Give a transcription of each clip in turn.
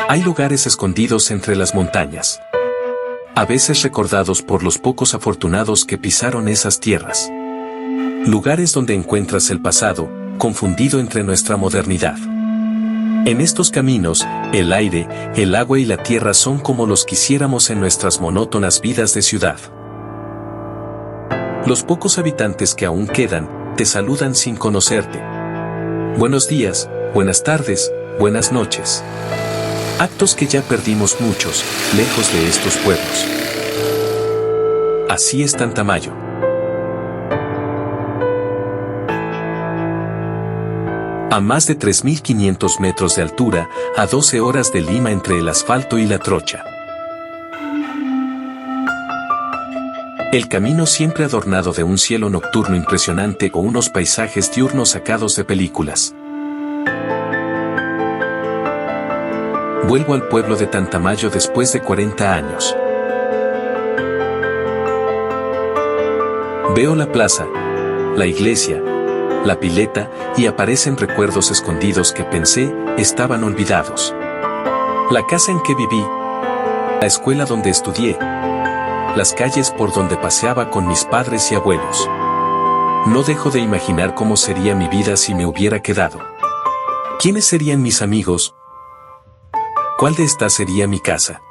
Hay lugares escondidos entre las montañas, a veces recordados por los pocos afortunados que pisaron esas tierras. Lugares donde encuentras el pasado, confundido entre nuestra modernidad. En estos caminos, el aire, el agua y la tierra son como los quisiéramos en nuestras monótonas vidas de ciudad. Los pocos habitantes que aún quedan, te saludan sin conocerte. Buenos días, buenas tardes, buenas noches. Actos que ya perdimos muchos, lejos de estos pueblos. Así es Tantamayo. A más de 3.500 metros de altura, a 12 horas de Lima entre el asfalto y la trocha. El camino siempre adornado de un cielo nocturno impresionante o unos paisajes diurnos sacados de películas. Vuelvo al pueblo de Tantamayo después de 40 años. Veo la plaza, la iglesia, la pileta y aparecen recuerdos escondidos que pensé estaban olvidados. La casa en que viví, la escuela donde estudié, las calles por donde paseaba con mis padres y abuelos. No dejo de imaginar cómo sería mi vida si me hubiera quedado. ¿Quiénes serían mis amigos? ¿Cuál de estas sería mi casa?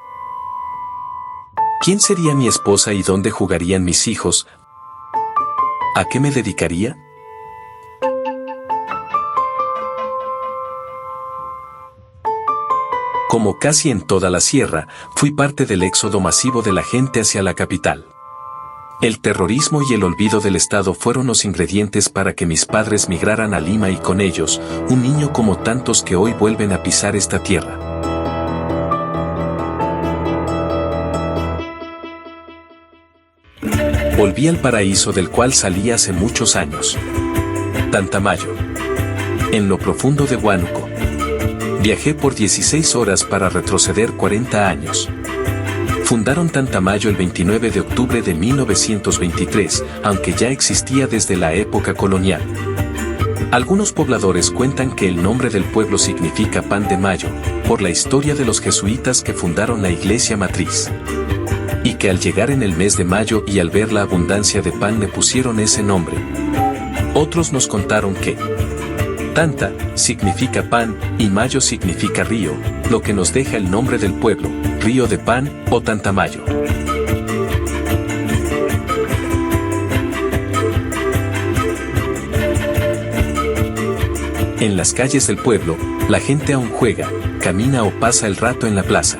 ¿Quién sería mi esposa y dónde jugarían mis hijos? ¿A qué me dedicaría? Como casi en toda la sierra, fui parte del éxodo masivo de la gente hacia la capital. El terrorismo y el olvido del Estado fueron los ingredientes para que mis padres migraran a Lima y con ellos, un niño como tantos que hoy vuelven a pisar esta tierra. Volví al paraíso del cual salí hace muchos años. Tantamayo. En lo profundo de Huánuco. Viajé por 16 horas para retroceder 40 años. Fundaron Tantamayo el 29 de octubre de 1923, aunque ya existía desde la época colonial. Algunos pobladores cuentan que el nombre del pueblo significa pan de mayo, por la historia de los jesuitas que fundaron la iglesia matriz. Y que al llegar en el mes de mayo y al ver la abundancia de pan le pusieron ese nombre. Otros nos contaron que Tanta significa pan y Mayo significa río, lo que nos deja el nombre del pueblo, Río de Pan o Tantamayo. En las calles del pueblo, la gente aún juega, camina o pasa el rato en la plaza.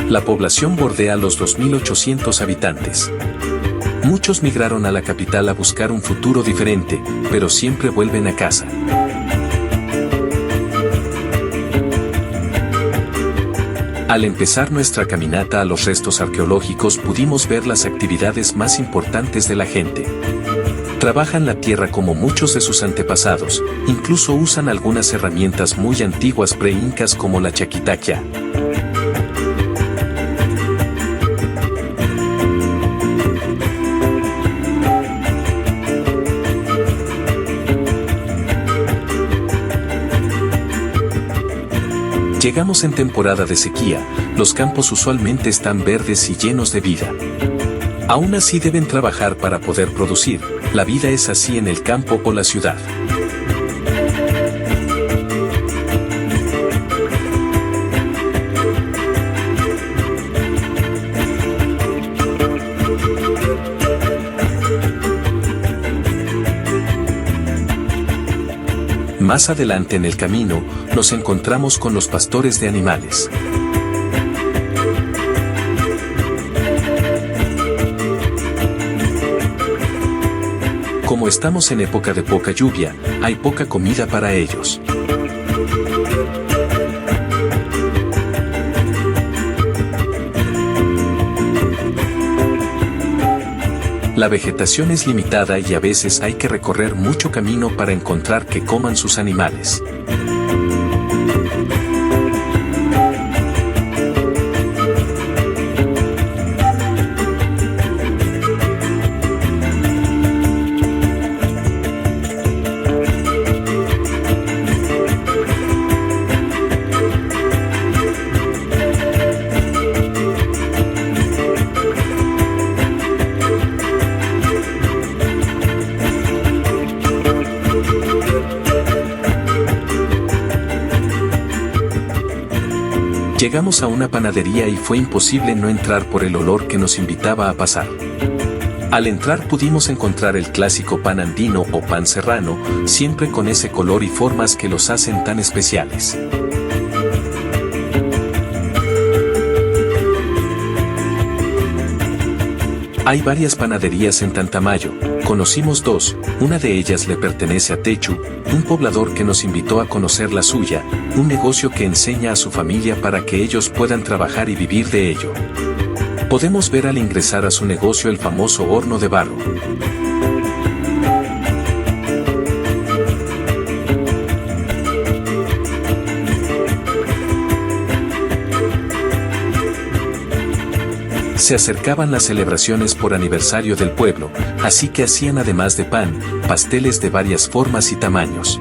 La población bordea los 2.800 habitantes. Muchos migraron a la capital a buscar un futuro diferente, pero siempre vuelven a casa. Al empezar nuestra caminata a los restos arqueológicos pudimos ver las actividades más importantes de la gente. Trabajan la tierra como muchos de sus antepasados, incluso usan algunas herramientas muy antiguas pre-incas como la chaquitaquia. Llegamos en temporada de sequía, los campos usualmente están verdes y llenos de vida. Aún así deben trabajar para poder producir, la vida es así en el campo o la ciudad. Más adelante en el camino, nos encontramos con los pastores de animales. Como estamos en época de poca lluvia, hay poca comida para ellos. La vegetación es limitada y a veces hay que recorrer mucho camino para encontrar que coman sus animales. Llegamos a una panadería y fue imposible no entrar por el olor que nos invitaba a pasar. Al entrar pudimos encontrar el clásico pan andino o pan serrano, siempre con ese color y formas que los hacen tan especiales. Hay varias panaderías en Tantamayo, conocimos dos, una de ellas le pertenece a Techu, un poblador que nos invitó a conocer la suya, un negocio que enseña a su familia para que ellos puedan trabajar y vivir de ello. Podemos ver al ingresar a su negocio el famoso horno de barro. Se acercaban las celebraciones por aniversario del pueblo, así que hacían además de pan, pasteles de varias formas y tamaños.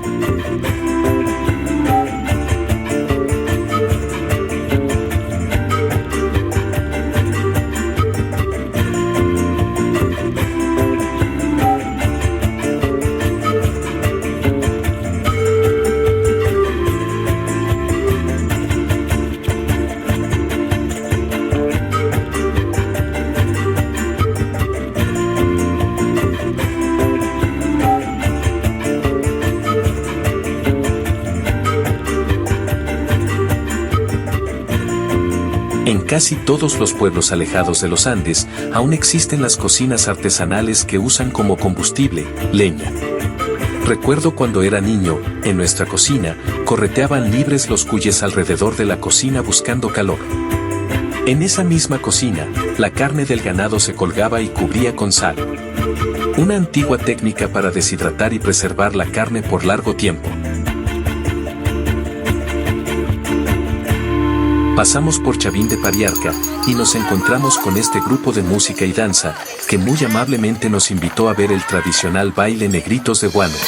En casi todos los pueblos alejados de los Andes, aún existen las cocinas artesanales que usan como combustible, leña. Recuerdo cuando era niño, en nuestra cocina, correteaban libres los cuyes alrededor de la cocina buscando calor. En esa misma cocina, la carne del ganado se colgaba y cubría con sal. Una antigua técnica para deshidratar y preservar la carne por largo tiempo. Pasamos por Chavín de Pariarca, y nos encontramos con este grupo de música y danza, que muy amablemente nos invitó a ver el tradicional baile Negritos de Huánuco.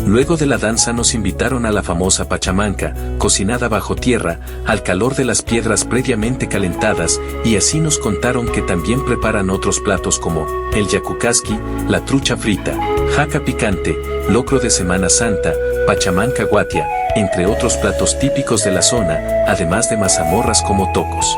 Luego de la danza nos invitaron a la famosa pachamanca, cocinada bajo tierra, al calor de las piedras previamente calentadas, y así nos contaron que también preparan otros platos como el yacucasqui, la trucha frita, jaca picante, locro de Semana Santa, pachamanca guatia, entre otros platos típicos de la zona, además de mazamorras como tocos.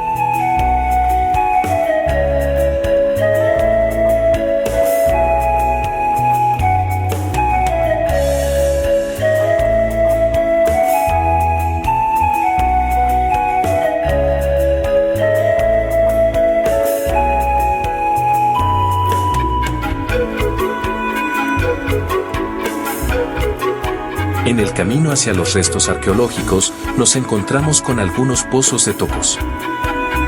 En el camino hacia los restos arqueológicos, nos encontramos con algunos pozos de tocos.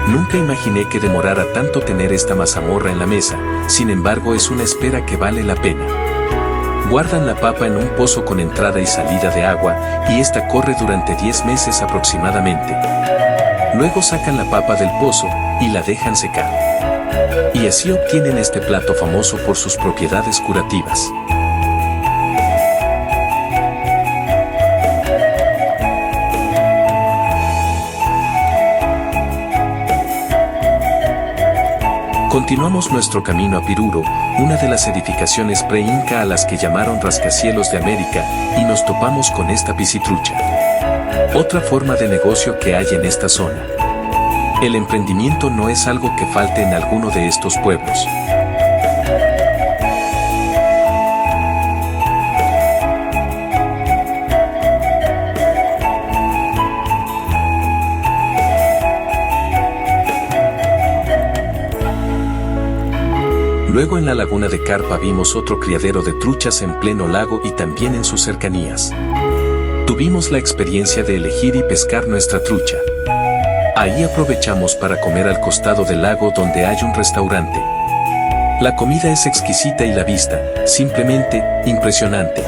Nunca imaginé que demorara tanto tener esta mazamorra en la mesa, sin embargo es una espera que vale la pena. Guardan la papa en un pozo con entrada y salida de agua, y esta corre durante 10 meses aproximadamente. Luego sacan la papa del pozo, y la dejan secar. Y así obtienen este plato famoso por sus propiedades curativas. Continuamos nuestro camino a Piruro, una de las edificaciones pre-inca a las que llamaron rascacielos de América, y nos topamos con esta piscitrucha. Otra forma de negocio que hay en esta zona. El emprendimiento no es algo que falte en alguno de estos pueblos. Luego en la laguna de Carpa vimos otro criadero de truchas en pleno lago y también en sus cercanías. Tuvimos la experiencia de elegir y pescar nuestra trucha. Ahí aprovechamos para comer al costado del lago donde hay un restaurante. La comida es exquisita y la vista, simplemente, impresionante.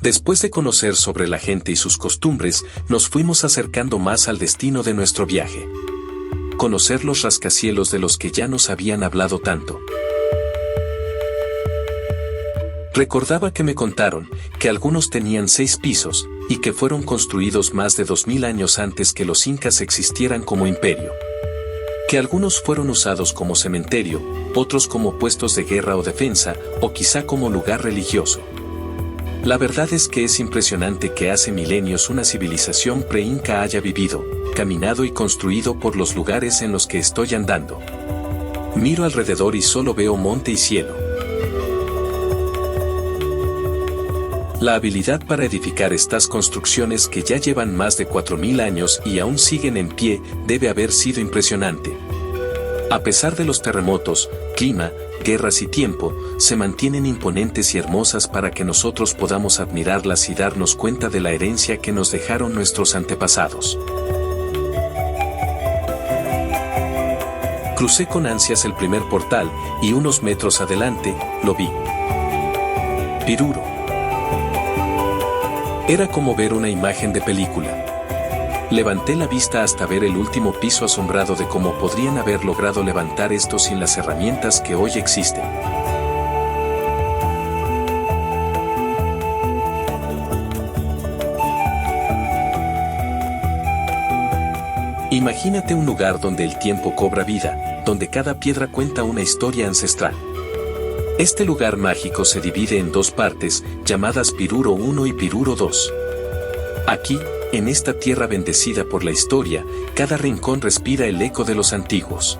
Después de conocer sobre la gente y sus costumbres, nos fuimos acercando más al destino de nuestro viaje. Conocer los rascacielos de los que ya nos habían hablado tanto. Recordaba que me contaron que algunos tenían 6 pisos y que fueron construidos más de 2000 años antes que los incas existieran como imperio. Que algunos fueron usados como cementerio, otros como puestos de guerra o defensa, o quizá como lugar religioso. La verdad es que es impresionante que hace milenios una civilización pre-inca haya vivido, caminado y construido por los lugares en los que estoy andando. Miro alrededor y solo veo monte y cielo. La habilidad para edificar estas construcciones que ya llevan más de 4000 años y aún siguen en pie debe haber sido impresionante. A pesar de los terremotos, clima, guerras y tiempo, se mantienen imponentes y hermosas para que nosotros podamos admirarlas y darnos cuenta de la herencia que nos dejaron nuestros antepasados. Crucé con ansias el primer portal y unos metros adelante, lo vi. Piruro. Era como ver una imagen de película. Levanté la vista hasta ver el último piso asombrado de cómo podrían haber logrado levantar esto sin las herramientas que hoy existen. Imagínate un lugar donde el tiempo cobra vida, donde cada piedra cuenta una historia ancestral. Este lugar mágico se divide en 2 partes, llamadas Piruro 1 y Piruro 2. Aquí, en esta tierra bendecida por la historia, cada rincón respira el eco de los antiguos.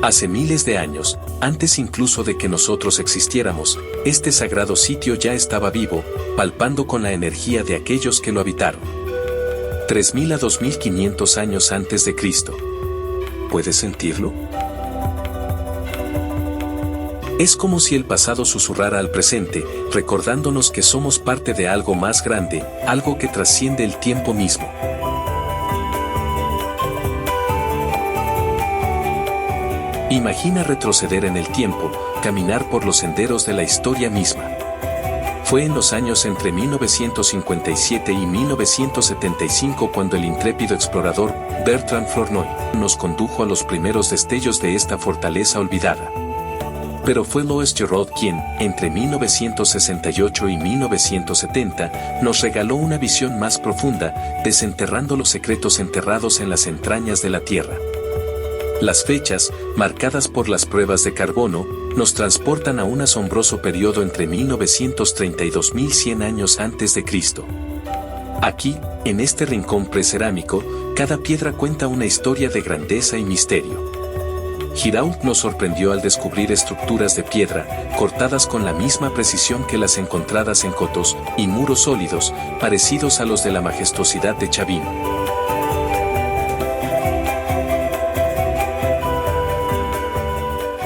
Hace miles de años, antes incluso de que nosotros existiéramos, este sagrado sitio ya estaba vivo, palpando con la energía de aquellos que lo habitaron. 3000 a 2500 años antes de Cristo. ¿Puedes sentirlo? Es como si el pasado susurrara al presente, recordándonos que somos parte de algo más grande, algo que trasciende el tiempo mismo. Imagina retroceder en el tiempo, caminar por los senderos de la historia misma. Fue en los años entre 1957 y 1975 cuando el intrépido explorador Bertrand Flournoy nos condujo a los primeros destellos de esta fortaleza olvidada. Pero fue Louis Giraud quien, entre 1968 y 1970, nos regaló una visión más profunda, desenterrando los secretos enterrados en las entrañas de la Tierra. Las fechas, marcadas por las pruebas de carbono, nos transportan a un asombroso periodo entre 1930 y 2100 años antes de Cristo. Aquí, en este rincón precerámico, cada piedra cuenta una historia de grandeza y misterio. Giraud nos sorprendió al descubrir estructuras de piedra, cortadas con la misma precisión que las encontradas en cotos y muros sólidos, parecidos a los de la majestuosidad de Chavin.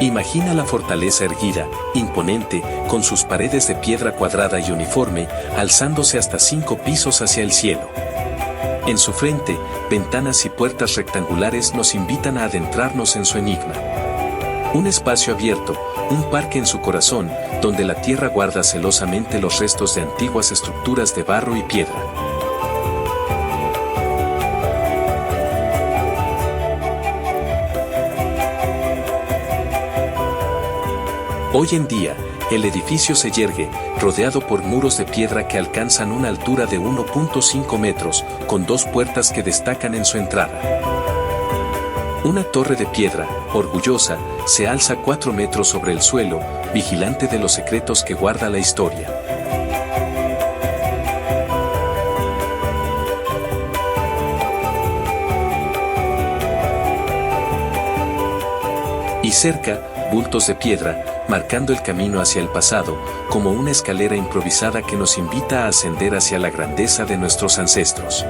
Imagina la fortaleza erguida, imponente, con sus paredes de piedra cuadrada y uniforme, alzándose hasta 5 pisos hacia el cielo. En su frente, ventanas y puertas rectangulares nos invitan a adentrarnos en su enigma. Un espacio abierto, un parque en su corazón, donde la tierra guarda celosamente los restos de antiguas estructuras de barro y piedra. Hoy en día, el edificio se yergue, rodeado por muros de piedra que alcanzan una altura de 1.5 metros, con 2 puertas que destacan en su entrada. Una torre de piedra, orgullosa, se alza 4 metros sobre el suelo, vigilante de los secretos que guarda la historia. Y cerca, bultos de piedra, marcando el camino hacia el pasado, como una escalera improvisada que nos invita a ascender hacia la grandeza de nuestros ancestros.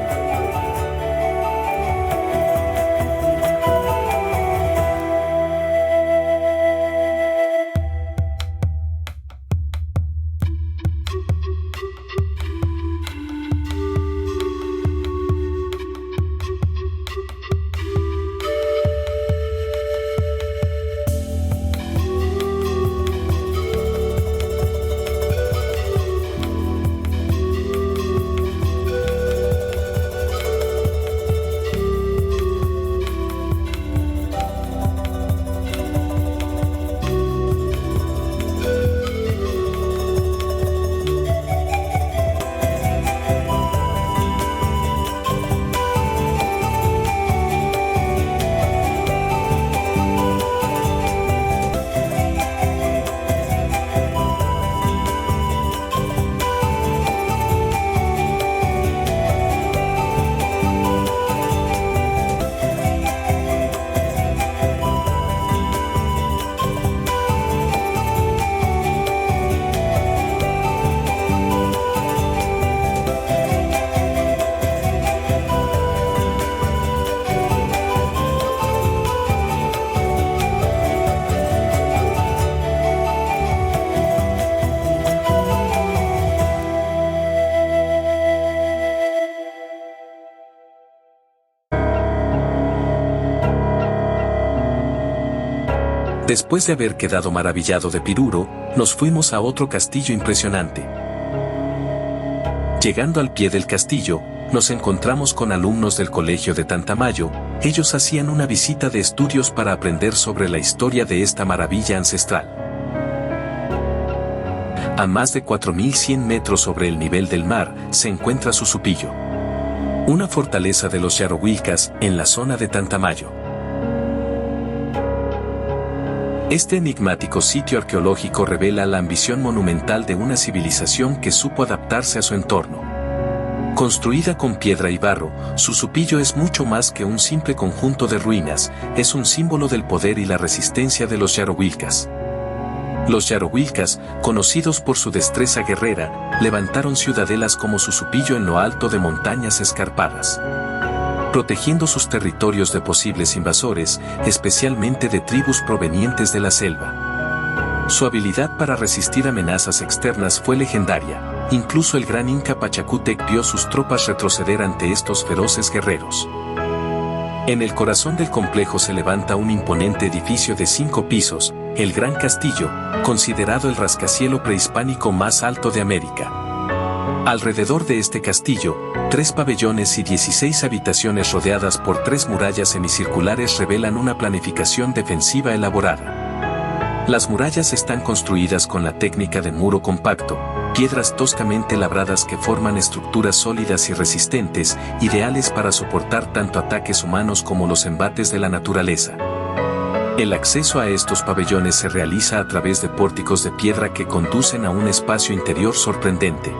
Después de haber quedado maravillado de Piruro, nos fuimos a otro castillo impresionante. Llegando al pie del castillo, nos encontramos con alumnos del colegio de Tantamayo. Ellos hacían una visita de estudios para aprender sobre la historia de esta maravilla ancestral. A más de 4100 metros sobre el nivel del mar, se encuentra Susupillo, una fortaleza de los Yarohuilcas, en la zona de Tantamayo. Este enigmático sitio arqueológico revela la ambición monumental de una civilización que supo adaptarse a su entorno. Construida con piedra y barro, Susupillo es mucho más que un simple conjunto de ruinas, es un símbolo del poder y la resistencia de los Yarohuilcas. Los Yarohuilcas, conocidos por su destreza guerrera, levantaron ciudadelas como Susupillo en lo alto de montañas escarpadas, protegiendo sus territorios de posibles invasores, especialmente de tribus provenientes de la selva. Su habilidad para resistir amenazas externas fue legendaria, incluso el gran Inca Pachacútec vio sus tropas retroceder ante estos feroces guerreros. En el corazón del complejo se levanta un imponente edificio de 5 pisos, el Gran Castillo, considerado el rascacielos prehispánico más alto de América. Alrededor de este castillo, 3 pabellones y 16 habitaciones rodeadas por 3 murallas semicirculares revelan una planificación defensiva elaborada. Las murallas están construidas con la técnica de muro compacto, piedras toscamente labradas que forman estructuras sólidas y resistentes, ideales para soportar tanto ataques humanos como los embates de la naturaleza. El acceso a estos pabellones se realiza a través de pórticos de piedra que conducen a un espacio interior sorprendente.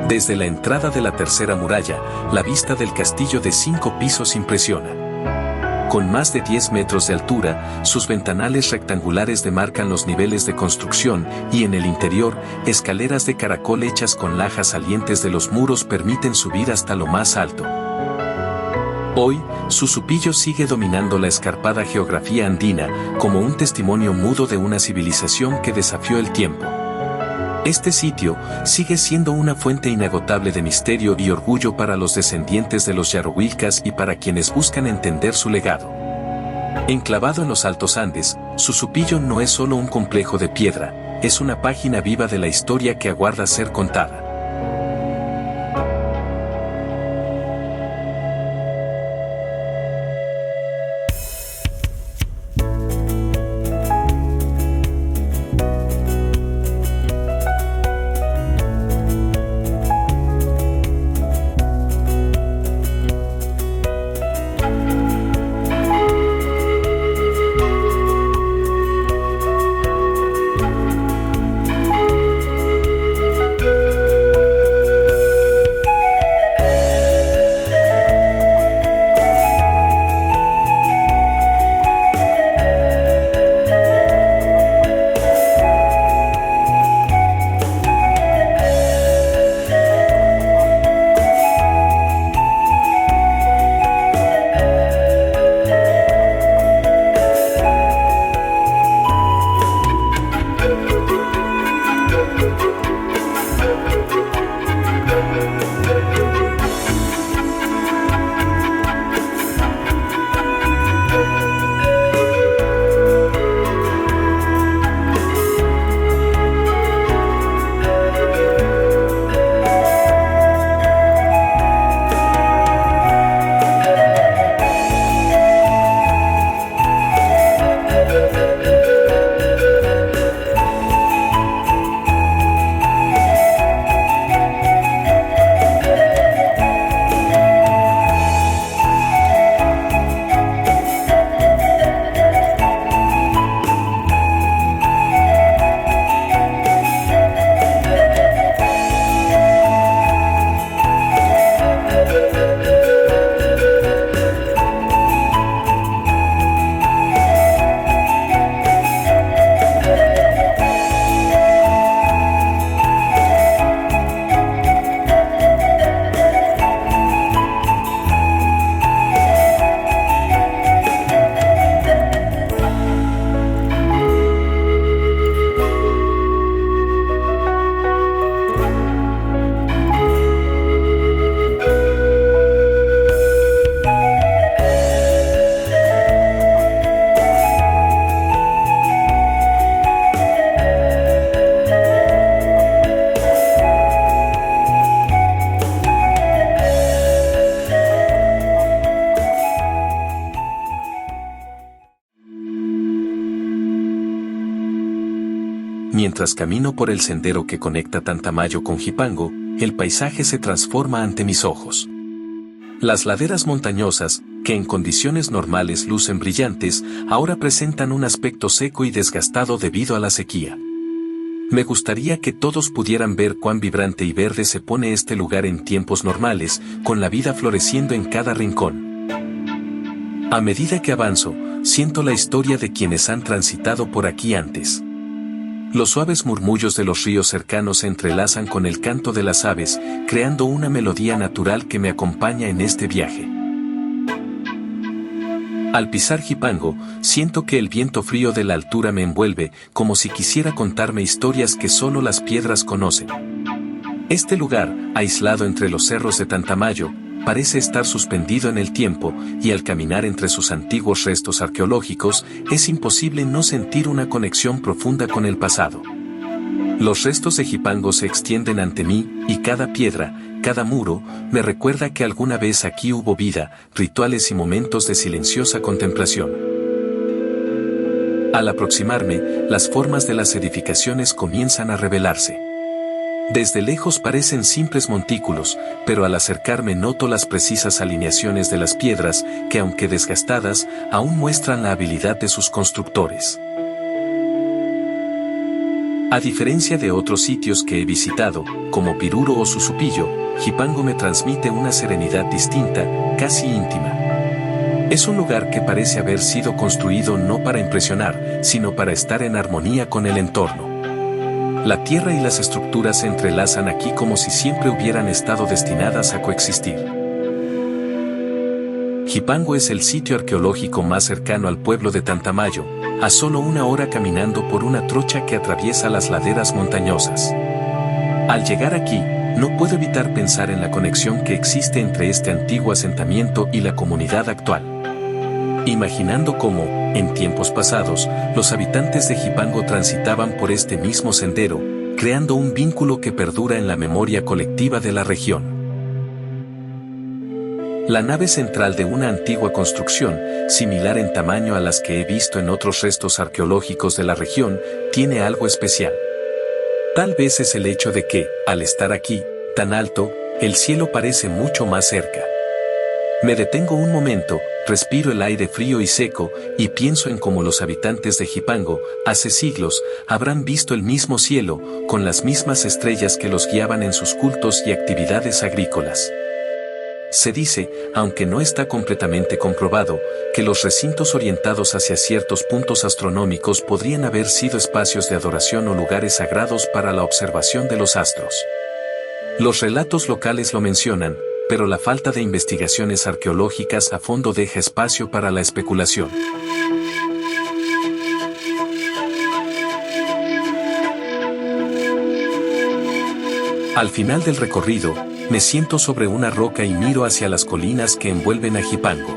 Desde la entrada de la tercera muralla, la vista del castillo de 5 pisos impresiona. Con más de 10 metros de altura, sus ventanales rectangulares demarcan los niveles de construcción y en el interior, escaleras de caracol hechas con lajas salientes de los muros permiten subir hasta lo más alto. Hoy, Susupillo sigue dominando la escarpada geografía andina como un testimonio mudo de una civilización que desafió el tiempo. Este sitio sigue siendo una fuente inagotable de misterio y orgullo para los descendientes de los Yarohuilcas y para quienes buscan entender su legado. Enclavado en los Altos Andes, Susupillo no es solo un complejo de piedra, es una página viva de la historia que aguarda ser contada. Mientras camino por el sendero que conecta Tantamayo con Jipango, el paisaje se transforma ante mis ojos. Las laderas montañosas, que en condiciones normales lucen brillantes, ahora presentan un aspecto seco y desgastado debido a la sequía. Me gustaría que todos pudieran ver cuán vibrante y verde se pone este lugar en tiempos normales, con la vida floreciendo en cada rincón. A medida que avanzo, siento la historia de quienes han transitado por aquí antes. Los suaves murmullos de los ríos cercanos se entrelazan con el canto de las aves, creando una melodía natural que me acompaña en este viaje. Al pisar Jipango, siento que el viento frío de la altura me envuelve, como si quisiera contarme historias que solo las piedras conocen. Este lugar, aislado entre los cerros de Tantamayo, parece estar suspendido en el tiempo, y al caminar entre sus antiguos restos arqueológicos, es imposible no sentir una conexión profunda con el pasado. Los restos de Jipango se extienden ante mí, y cada piedra, cada muro, me recuerda que alguna vez aquí hubo vida, rituales y momentos de silenciosa contemplación. Al aproximarme, las formas de las edificaciones comienzan a revelarse. Desde lejos parecen simples montículos, pero al acercarme noto las precisas alineaciones de las piedras, que aunque desgastadas, aún muestran la habilidad de sus constructores. A diferencia de otros sitios que he visitado, como Piruro o Susupillo, Jipango me transmite una serenidad distinta, casi íntima. Es un lugar que parece haber sido construido no para impresionar, sino para estar en armonía con el entorno. La tierra y las estructuras se entrelazan aquí como si siempre hubieran estado destinadas a coexistir. Jipango es el sitio arqueológico más cercano al pueblo de Tantamayo, a solo 1 hora caminando por una trocha que atraviesa las laderas montañosas. Al llegar aquí, no puedo evitar pensar en la conexión que existe entre este antiguo asentamiento y la comunidad actual. Imaginando cómo, en tiempos pasados, los habitantes de Jipango transitaban por este mismo sendero, creando un vínculo que perdura en la memoria colectiva de la región. La nave central de una antigua construcción, similar en tamaño a las que he visto en otros restos arqueológicos de la región, tiene algo especial. Tal vez es el hecho de que, al estar aquí, tan alto, el cielo parece mucho más cerca. Me detengo un momento, respiro el aire frío y seco, y pienso en cómo los habitantes de Jipango, hace siglos, habrán visto el mismo cielo, con las mismas estrellas que los guiaban en sus cultos y actividades agrícolas. Se dice, aunque no está completamente comprobado, que los recintos orientados hacia ciertos puntos astronómicos podrían haber sido espacios de adoración o lugares sagrados para la observación de los astros. Los relatos locales lo mencionan, pero la falta de investigaciones arqueológicas a fondo deja espacio para la especulación. Al final del recorrido, me siento sobre una roca y miro hacia las colinas que envuelven a Jipango.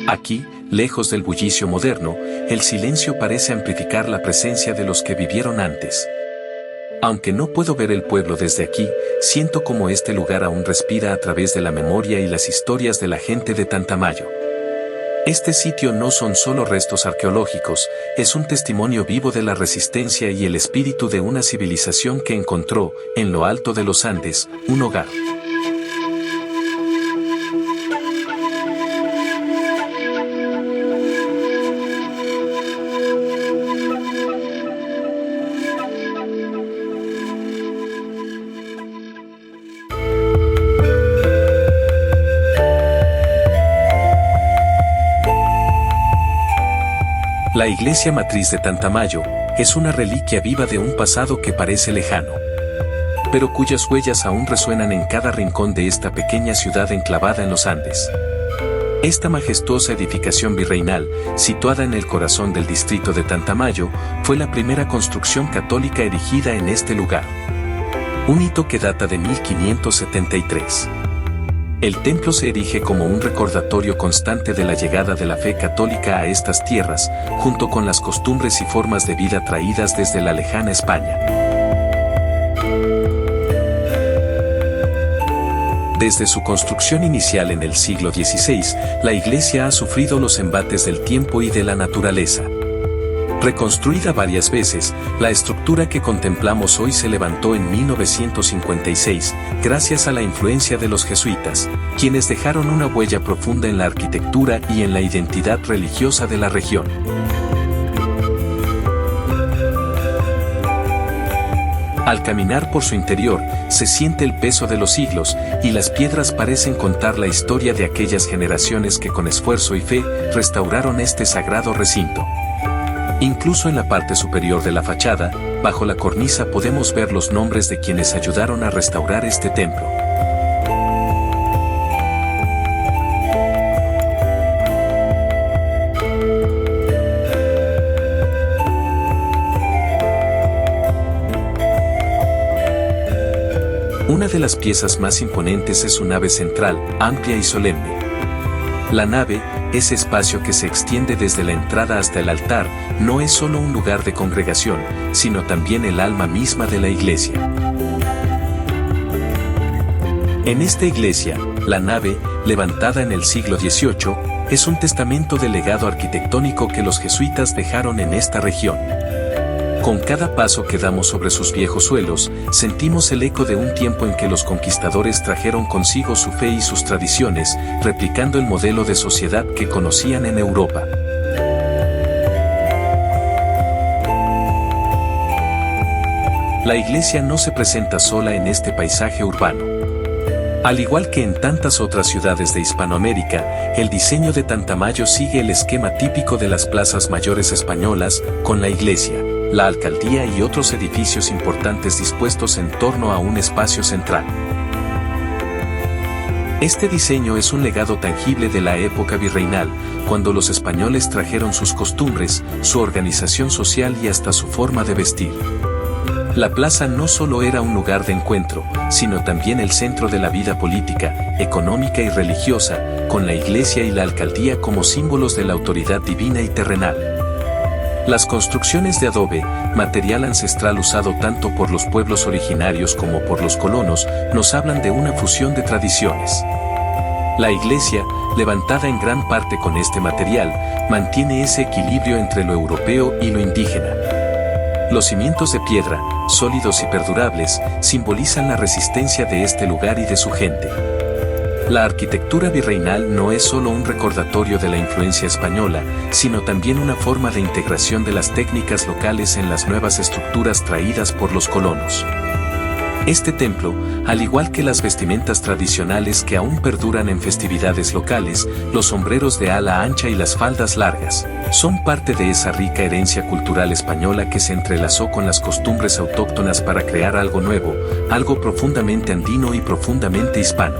Aquí, lejos del bullicio moderno, el silencio parece amplificar la presencia de los que vivieron antes. Aunque no puedo ver el pueblo desde aquí, siento como este lugar aún respira a través de la memoria y las historias de la gente de Tantamayo. Este sitio no son solo restos arqueológicos, es un testimonio vivo de la resistencia y el espíritu de una civilización que encontró, en lo alto de los Andes, un hogar. La iglesia matriz de Tantamayo es una reliquia viva de un pasado que parece lejano, pero cuyas huellas aún resuenan en cada rincón de esta pequeña ciudad enclavada en los Andes. Esta majestuosa edificación virreinal, situada en el corazón del distrito de Tantamayo, fue la primera construcción católica erigida en este lugar. Un hito que data de 1573. El templo se erige como un recordatorio constante de la llegada de la fe católica a estas tierras, junto con las costumbres y formas de vida traídas desde la lejana España. Desde su construcción inicial en el siglo XVI, la iglesia ha sufrido los embates del tiempo y de la naturaleza. Reconstruida varias veces, la estructura que contemplamos hoy se levantó en 1956, gracias a la influencia de los jesuitas, quienes dejaron una huella profunda en la arquitectura y en la identidad religiosa de la región. Al caminar por su interior, se siente el peso de los siglos, y las piedras parecen contar la historia de aquellas generaciones que con esfuerzo y fe restauraron este sagrado recinto. Incluso en la parte superior de la fachada, bajo la cornisa podemos ver los nombres de quienes ayudaron a restaurar este templo. Una de las piezas más imponentes es su nave central, amplia y solemne. La nave, ese espacio que se extiende desde la entrada hasta el altar, no es solo un lugar de congregación, sino también el alma misma de la iglesia. En esta iglesia, la nave, levantada en el siglo XVIII, es un testamento del legado arquitectónico que los jesuitas dejaron en esta región. Con cada paso que damos sobre sus viejos suelos, sentimos el eco de un tiempo en que los conquistadores trajeron consigo su fe y sus tradiciones, replicando el modelo de sociedad que conocían en Europa. La iglesia no se presenta sola en este paisaje urbano. Al igual que en tantas otras ciudades de Hispanoamérica, el diseño de Tantamayo sigue el esquema típico de las plazas mayores españolas, con la iglesia, la alcaldía y otros edificios importantes dispuestos en torno a un espacio central. Este diseño es un legado tangible de la época virreinal, cuando los españoles trajeron sus costumbres, su organización social y hasta su forma de vestir. La plaza no solo era un lugar de encuentro, sino también el centro de la vida política, económica y religiosa, con la iglesia y la alcaldía como símbolos de la autoridad divina y terrenal. Las construcciones de adobe, material ancestral usado tanto por los pueblos originarios como por los colonos, nos hablan de una fusión de tradiciones. La iglesia, levantada en gran parte con este material, mantiene ese equilibrio entre lo europeo y lo indígena. Los cimientos de piedra, sólidos y perdurables, simbolizan la resistencia de este lugar y de su gente. La arquitectura virreinal no es solo un recordatorio de la influencia española, sino también una forma de integración de las técnicas locales en las nuevas estructuras traídas por los colonos. Este templo, al igual que las vestimentas tradicionales que aún perduran en festividades locales, los sombreros de ala ancha y las faldas largas, son parte de esa rica herencia cultural española que se entrelazó con las costumbres autóctonas para crear algo nuevo, algo profundamente andino y profundamente hispano.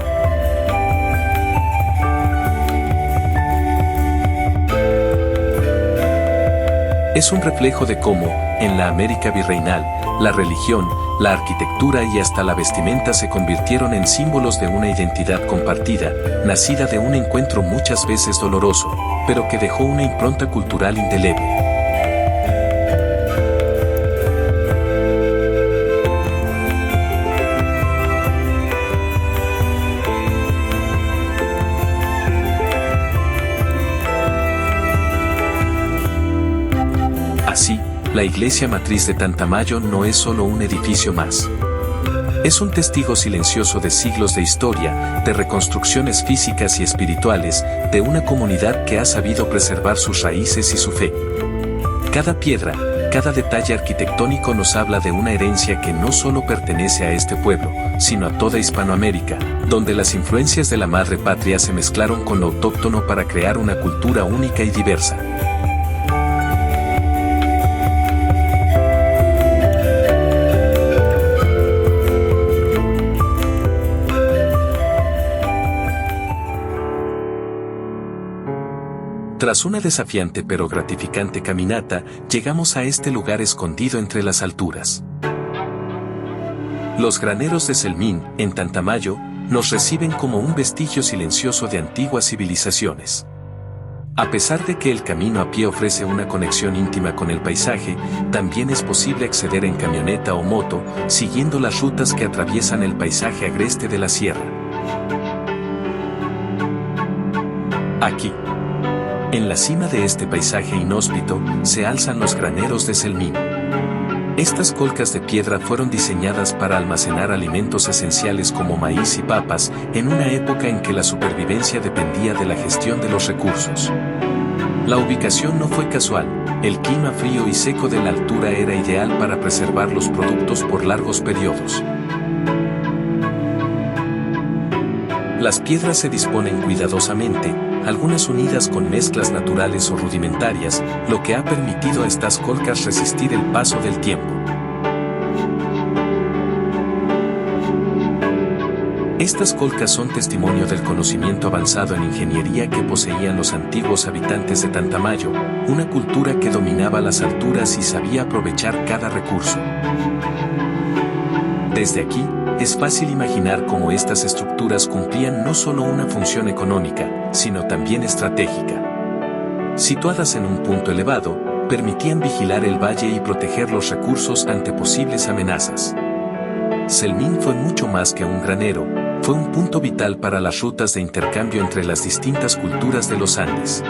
Es un reflejo de cómo, en la América virreinal, la religión, la arquitectura y hasta la vestimenta se convirtieron en símbolos de una identidad compartida, nacida de un encuentro muchas veces doloroso, pero que dejó una impronta cultural indeleble. Así, la iglesia matriz de Tantamayo no es solo un edificio más. Es un testigo silencioso de siglos de historia, de reconstrucciones físicas y espirituales, de una comunidad que ha sabido preservar sus raíces y su fe. Cada piedra, cada detalle arquitectónico nos habla de una herencia que no solo pertenece a este pueblo, sino a toda Hispanoamérica, donde las influencias de la madre patria se mezclaron con lo autóctono para crear una cultura única y diversa. Tras una desafiante pero gratificante caminata, llegamos a este lugar escondido entre las alturas. Los graneros de Selmín, en Tantamayo, nos reciben como un vestigio silencioso de antiguas civilizaciones. A pesar de que el camino a pie ofrece una conexión íntima con el paisaje, también es posible acceder en camioneta o moto, siguiendo las rutas que atraviesan el paisaje agreste de la sierra. Aquí, en la cima de este paisaje inhóspito, se alzan los graneros de Selmín. Estas colcas de piedra fueron diseñadas para almacenar alimentos esenciales como maíz y papas, en una época en que la supervivencia dependía de la gestión de los recursos. La ubicación no fue casual, el clima frío y seco de la altura era ideal para preservar los productos por largos periodos. Las piedras se disponen cuidadosamente, algunas unidas con mezclas naturales o rudimentarias, lo que ha permitido a estas colcas resistir el paso del tiempo. Estas colcas son testimonio del conocimiento avanzado en ingeniería que poseían los antiguos habitantes de Tantamayo, una cultura que dominaba las alturas y sabía aprovechar cada recurso. Desde aquí, es fácil imaginar cómo estas estructuras cumplían no solo una función económica, sino también estratégica. Situadas en un punto elevado, permitían vigilar el valle y proteger los recursos ante posibles amenazas. Selmín fue mucho más que un granero, fue un punto vital para las rutas de intercambio entre las distintas culturas de los Andes.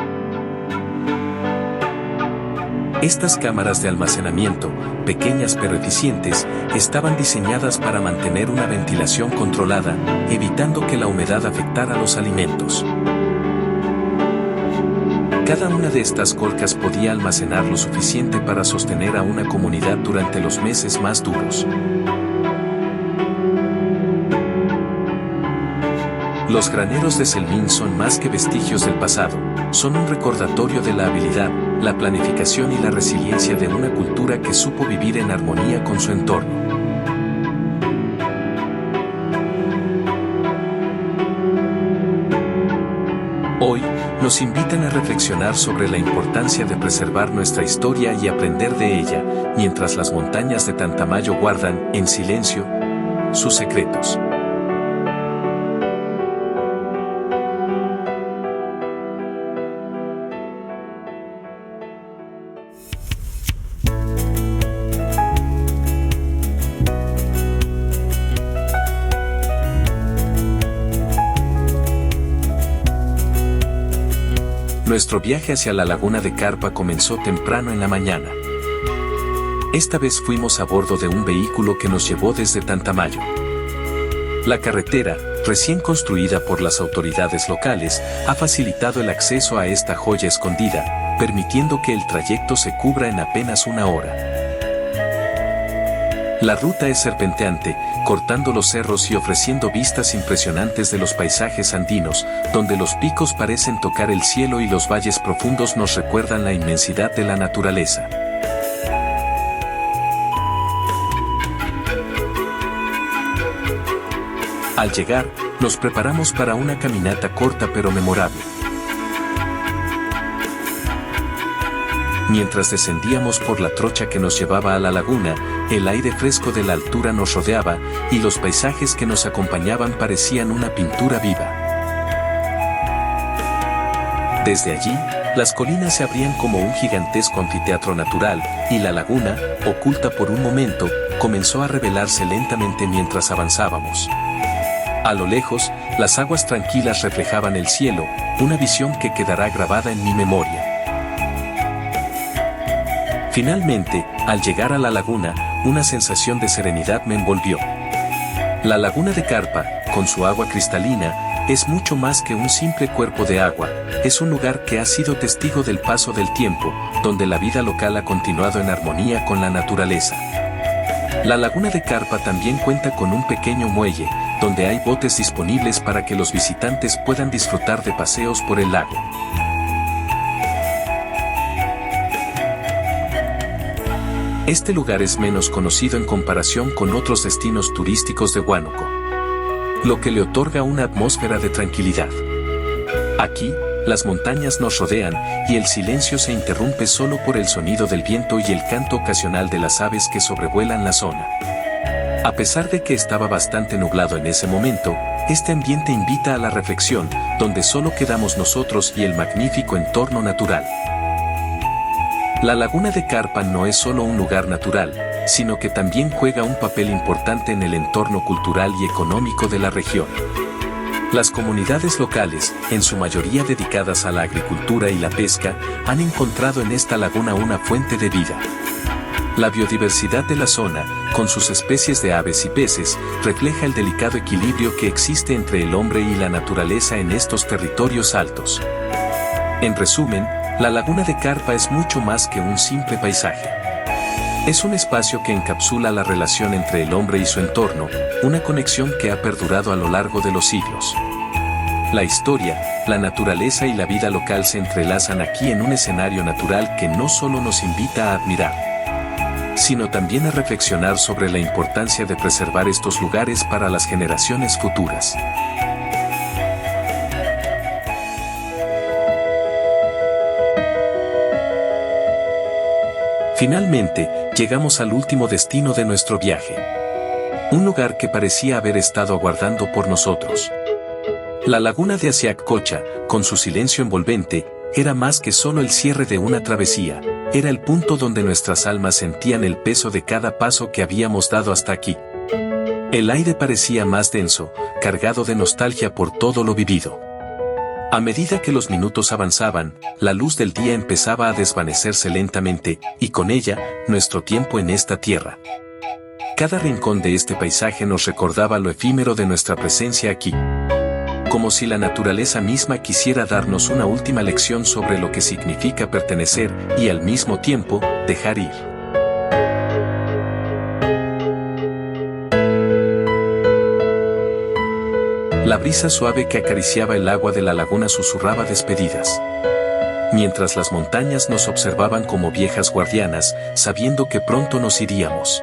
Estas cámaras de almacenamiento, pequeñas pero eficientes, estaban diseñadas para mantener una ventilación controlada, evitando que la humedad afectara los alimentos. Cada una de estas colcas podía almacenar lo suficiente para sostener a una comunidad durante los meses más duros. Los graneros de Selmín son más que vestigios del pasado, son un recordatorio de la habilidad, la planificación y la resiliencia de una cultura que supo vivir en armonía con su entorno. Hoy, nos invitan a reflexionar sobre la importancia de preservar nuestra historia y aprender de ella, mientras las montañas de Tantamayo guardan, en silencio, sus secretos. Nuestro viaje hacia la laguna de Carpa comenzó temprano en la mañana. Esta vez fuimos a bordo de un vehículo que nos llevó desde Tantamayo. La carretera, recién construida por las autoridades locales, ha facilitado el acceso a esta joya escondida, permitiendo que el trayecto se cubra en apenas una hora. La ruta es serpenteante, cortando los cerros y ofreciendo vistas impresionantes de los paisajes andinos, donde los picos parecen tocar el cielo y los valles profundos nos recuerdan la inmensidad de la naturaleza. Al llegar, nos preparamos para una caminata corta pero memorable. Mientras descendíamos por la trocha que nos llevaba a la laguna, el aire fresco de la altura nos rodeaba, y los paisajes que nos acompañaban parecían una pintura viva. Desde allí, las colinas se abrían como un gigantesco anfiteatro natural, y la laguna, oculta por un momento, comenzó a revelarse lentamente mientras avanzábamos. A lo lejos, las aguas tranquilas reflejaban el cielo, una visión que quedará grabada en mi memoria. Finalmente, al llegar a la laguna, una sensación de serenidad me envolvió. La laguna de Carpa, con su agua cristalina, es mucho más que un simple cuerpo de agua, es un lugar que ha sido testigo del paso del tiempo, donde la vida local ha continuado en armonía con la naturaleza. La laguna de Carpa también cuenta con un pequeño muelle, donde hay botes disponibles para que los visitantes puedan disfrutar de paseos por el lago. Este lugar es menos conocido en comparación con otros destinos turísticos de Huánuco, lo que le otorga una atmósfera de tranquilidad. Aquí, las montañas nos rodean, y el silencio se interrumpe solo por el sonido del viento y el canto ocasional de las aves que sobrevuelan la zona. A pesar de que estaba bastante nublado en ese momento, este ambiente invita a la reflexión, donde solo quedamos nosotros y el magnífico entorno natural. La laguna de Carpa no es solo un lugar natural, sino que también juega un papel importante en el entorno cultural y económico de la región. Las comunidades locales, en su mayoría dedicadas a la agricultura y la pesca, han encontrado en esta laguna una fuente de vida. La biodiversidad de la zona, con sus especies de aves y peces, refleja el delicado equilibrio que existe entre el hombre y la naturaleza en estos territorios altos. En resumen, la laguna de Carpa es mucho más que un simple paisaje. Es un espacio que encapsula la relación entre el hombre y su entorno, una conexión que ha perdurado a lo largo de los siglos. La historia, la naturaleza y la vida local se entrelazan aquí en un escenario natural que no solo nos invita a admirar, sino también a reflexionar sobre la importancia de preservar estos lugares para las generaciones futuras. Finalmente, llegamos al último destino de nuestro viaje. Un lugar que parecía haber estado aguardando por nosotros. La laguna de Asiac Cocha, con su silencio envolvente, era más que solo el cierre de una travesía, era el punto donde nuestras almas sentían el peso de cada paso que habíamos dado hasta aquí. El aire parecía más denso, cargado de nostalgia por todo lo vivido. A medida que los minutos avanzaban, la luz del día empezaba a desvanecerse lentamente, y con ella, nuestro tiempo en esta tierra. Cada rincón de este paisaje nos recordaba lo efímero de nuestra presencia aquí. Como si la naturaleza misma quisiera darnos una última lección sobre lo que significa pertenecer y al mismo tiempo, dejar ir. La brisa suave que acariciaba el agua de la laguna susurraba despedidas. Mientras las montañas nos observaban como viejas guardianas, sabiendo que pronto nos iríamos.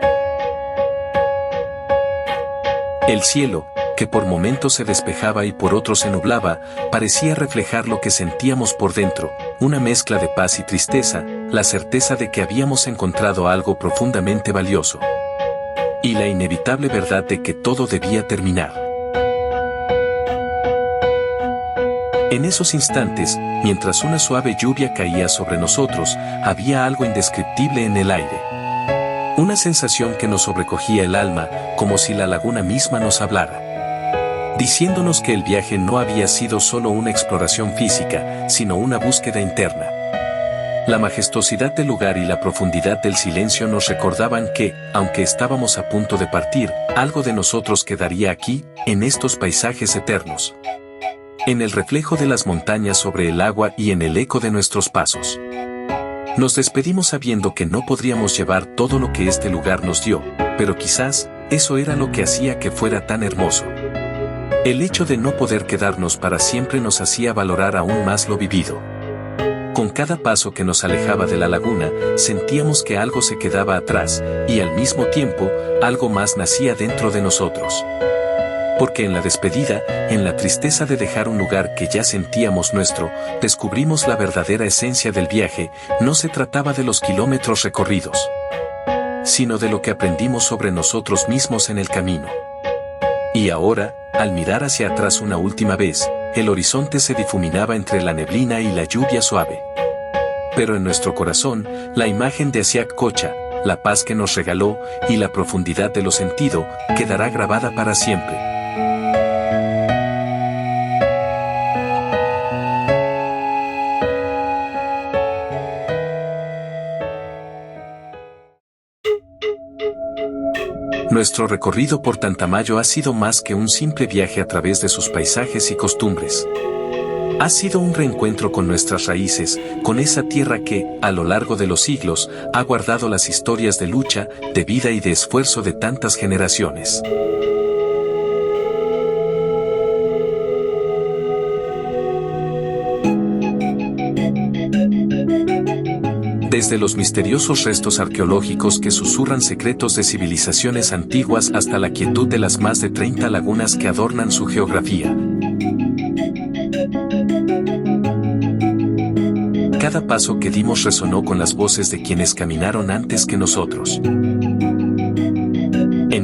El cielo, que por momentos se despejaba y por otros se nublaba, parecía reflejar lo que sentíamos por dentro, una mezcla de paz y tristeza, la certeza de que habíamos encontrado algo profundamente valioso. Y la inevitable verdad de que todo debía terminar. En esos instantes, mientras una suave lluvia caía sobre nosotros, había algo indescriptible en el aire. Una sensación que nos sobrecogía el alma, como si la laguna misma nos hablara. Diciéndonos que el viaje no había sido solo una exploración física, sino una búsqueda interna. La majestuosidad del lugar y la profundidad del silencio nos recordaban que, aunque estábamos a punto de partir, algo de nosotros quedaría aquí, en estos paisajes eternos. En el reflejo de las montañas sobre el agua y en el eco de nuestros pasos. Nos despedimos sabiendo que no podríamos llevar todo lo que este lugar nos dio, pero quizás, eso era lo que hacía que fuera tan hermoso. El hecho de no poder quedarnos para siempre nos hacía valorar aún más lo vivido. Con cada paso que nos alejaba de la laguna, sentíamos que algo se quedaba atrás, y al mismo tiempo, algo más nacía dentro de nosotros. Porque en la despedida, en la tristeza de dejar un lugar que ya sentíamos nuestro, descubrimos la verdadera esencia del viaje, no se trataba de los kilómetros recorridos, sino de lo que aprendimos sobre nosotros mismos en el camino. Y ahora, al mirar hacia atrás una última vez, el horizonte se difuminaba entre la neblina y la lluvia suave. Pero en nuestro corazón, la imagen de Asiac Cocha, la paz que nos regaló, y la profundidad de lo sentido, quedará grabada para siempre. Nuestro recorrido por Tantamayo ha sido más que un simple viaje a través de sus paisajes y costumbres. Ha sido un reencuentro con nuestras raíces, con esa tierra que, a lo largo de los siglos, ha guardado las historias de lucha, de vida y de esfuerzo de tantas generaciones. Desde los misteriosos restos arqueológicos que susurran secretos de civilizaciones antiguas hasta la quietud de las más de 30 lagunas que adornan su geografía. Cada paso que dimos resonó con las voces de quienes caminaron antes que nosotros. En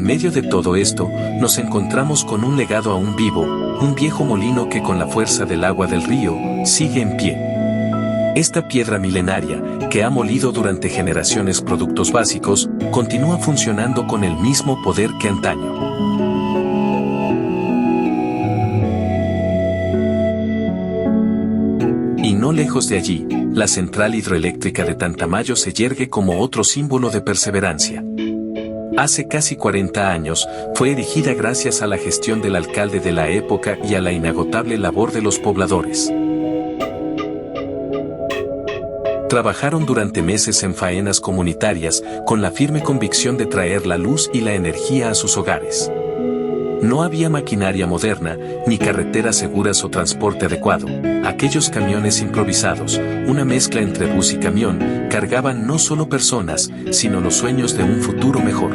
medio de todo esto, nos encontramos con un legado aún vivo, un viejo molino que con la fuerza del agua del río, sigue en pie. Esta piedra milenaria, que ha molido durante generaciones productos básicos, continúa funcionando con el mismo poder que antaño. Y no lejos de allí, la central hidroeléctrica de Tantamayo se yergue como otro símbolo de perseverancia. Hace casi 40 años, fue erigida gracias a la gestión del alcalde de la época y a la inagotable labor de los pobladores. Trabajaron durante meses en faenas comunitarias, con la firme convicción de traer la luz y la energía a sus hogares. No había maquinaria moderna, ni carreteras seguras o transporte adecuado. Aquellos camiones improvisados, una mezcla entre bus y camión, cargaban no solo personas, sino los sueños de un futuro mejor.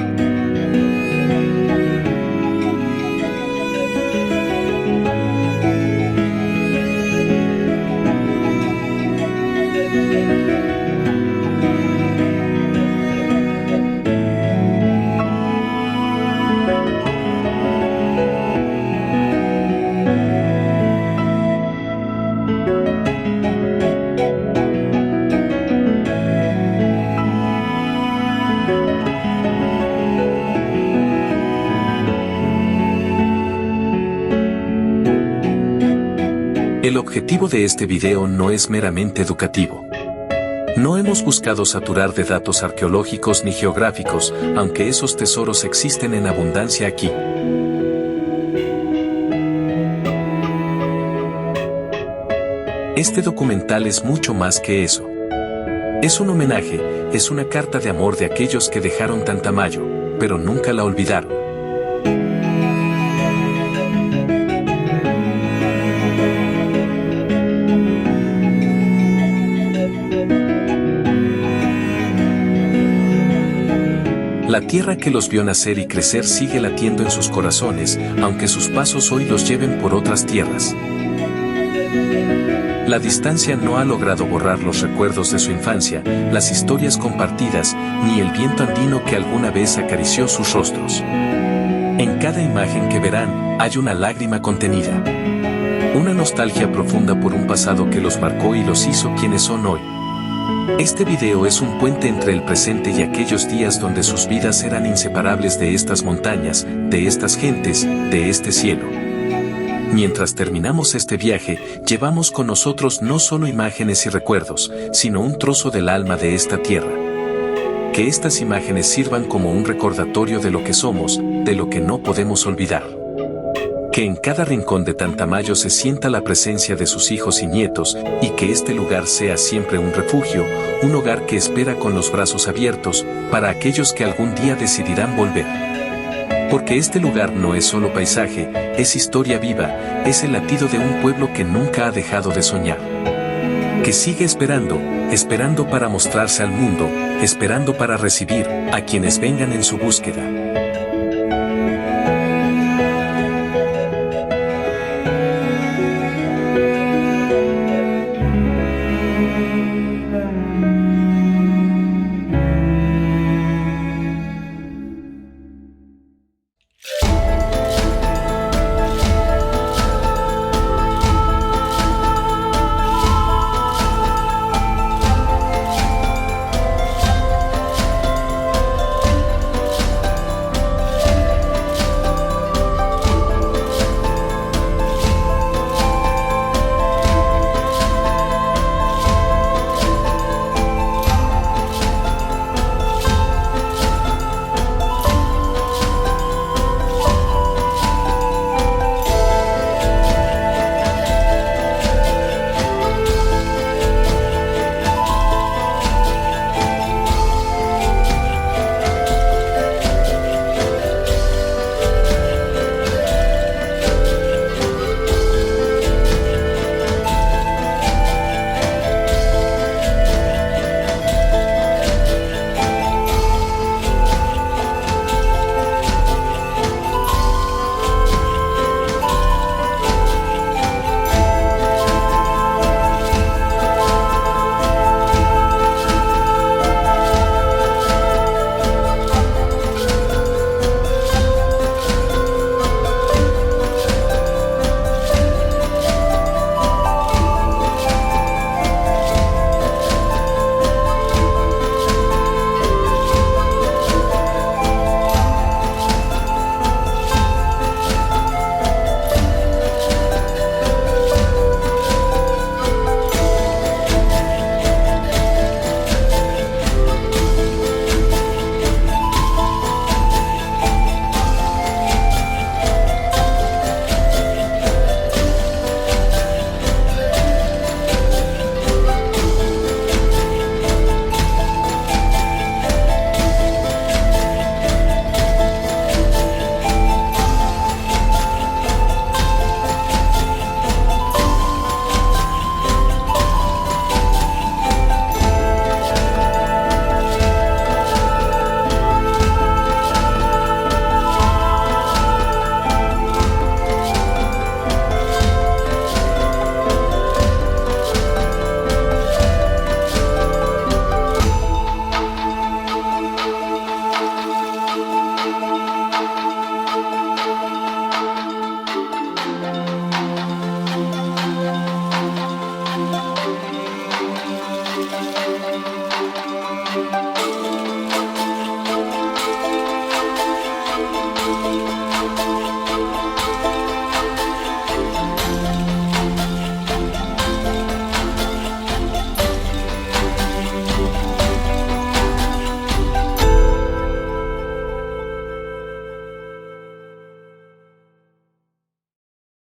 objetivo de este video no es meramente educativo. No hemos buscado saturar de datos arqueológicos ni geográficos, aunque esos tesoros existen en abundancia aquí. Este documental es mucho más que eso. Es un homenaje, es una carta de amor de aquellos que dejaron Tantamayo, pero nunca la olvidaron. La tierra que los vio nacer y crecer sigue latiendo en sus corazones, aunque sus pasos hoy los lleven por otras tierras. La distancia no ha logrado borrar los recuerdos de su infancia, las historias compartidas, ni el viento andino que alguna vez acarició sus rostros. En cada imagen que verán, hay una lágrima contenida. Una nostalgia profunda por un pasado que los marcó y los hizo quienes son hoy. Este video es un puente entre el presente y aquellos días donde sus vidas eran inseparables de estas montañas, de estas gentes, de este cielo. Mientras terminamos este viaje, llevamos con nosotros no solo imágenes y recuerdos, sino un trozo del alma de esta tierra. Que estas imágenes sirvan como un recordatorio de lo que somos, de lo que no podemos olvidar. Que en cada rincón de Tantamayo se sienta la presencia de sus hijos y nietos, y que este lugar sea siempre un refugio, un hogar que espera con los brazos abiertos, para aquellos que algún día decidirán volver. Porque este lugar no es solo paisaje, es historia viva, es el latido de un pueblo que nunca ha dejado de soñar. Que sigue esperando, esperando para mostrarse al mundo, esperando para recibir a quienes vengan en su búsqueda.